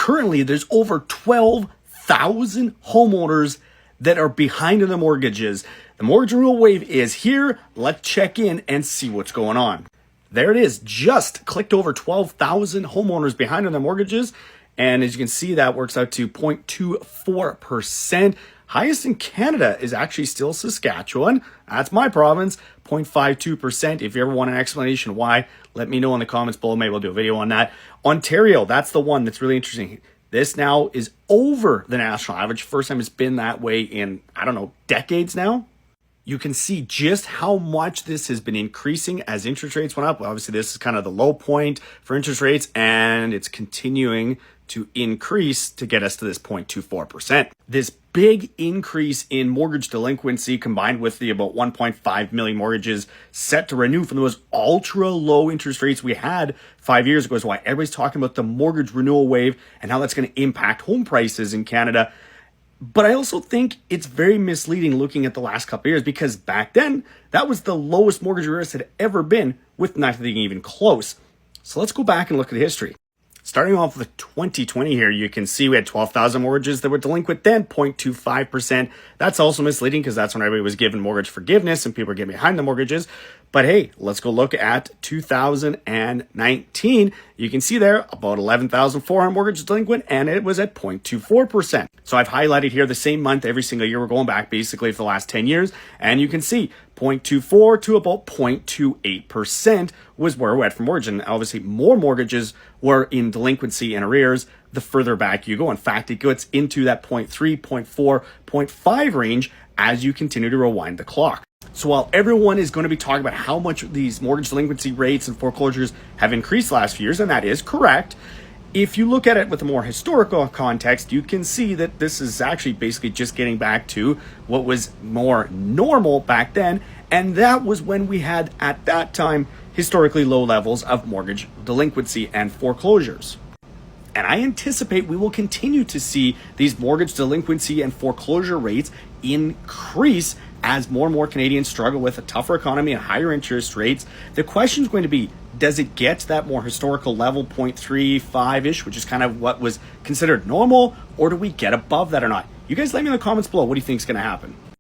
currently there's over 12,000 homeowners that are behind in the mortgages. The mortgage renewal wave is here. Let's check in and see what's going on. There it is, just clicked over 12,000 homeowners behind on their mortgages. And as you can see, that works out to 0.24%. Highest in Canada is actually still Saskatchewan. That's my province, 0.52%. If you ever want an explanation why, let me know in the comments below. Maybe we'll do a video on that. Ontario, that's the one that's really interesting. This now is over the national average. First time it's been that way in, I don't know, decades now. You can see just how much this has been increasing as interest rates went up. Obviously, this is kind of the low point for interest rates, and it's continuing to increase to get us to this 0.24%. This big increase in mortgage delinquency combined with the about 1.5 million mortgages set to renew from those ultra low interest rates we had 5 years ago is why everybody's talking about the mortgage renewal wave and how that's going to impact home prices in Canada. But I also think it's very misleading looking at the last couple of years, because back then that was the lowest mortgage arrears had ever been, with nothing even close. So let's go back and look at history. Starting off with 2020 here, you can see we had 12,000 mortgages that were delinquent then, 0.25%. That's also misleading because that's when everybody was given mortgage forgiveness and people were getting behind the mortgages. But hey, let's go look at 2019. You can see there about 11,400 mortgages delinquent, and it was at 0.24%. So I've highlighted here the same month every single year. We're going back basically for the last 10 years, and you can see 0.24 to about 0.28% was where we're at for mortgage. And obviously more mortgages were in delinquency and arrears the further back you go. In fact, it gets into that 0.3, 0.4, 0.5 range as you continue to rewind the clock. So while everyone is going to be talking about how much these mortgage delinquency rates and foreclosures have increased the last few years, and that is correct, if you look at it with a more historical context, you can see that this is actually basically just getting back to what was more normal back then. And that was when we had, at that time, historically low levels of mortgage delinquency and foreclosures. And I anticipate we will continue to see these mortgage delinquency and foreclosure rates increase as more and more Canadians struggle with a tougher economy and higher interest rates. The question is going to be, does it get to that more historical level, 0.35-ish, which is kind of what was considered normal, or do we get above that or not? You guys let me in the comments below. What do you think is going to happen?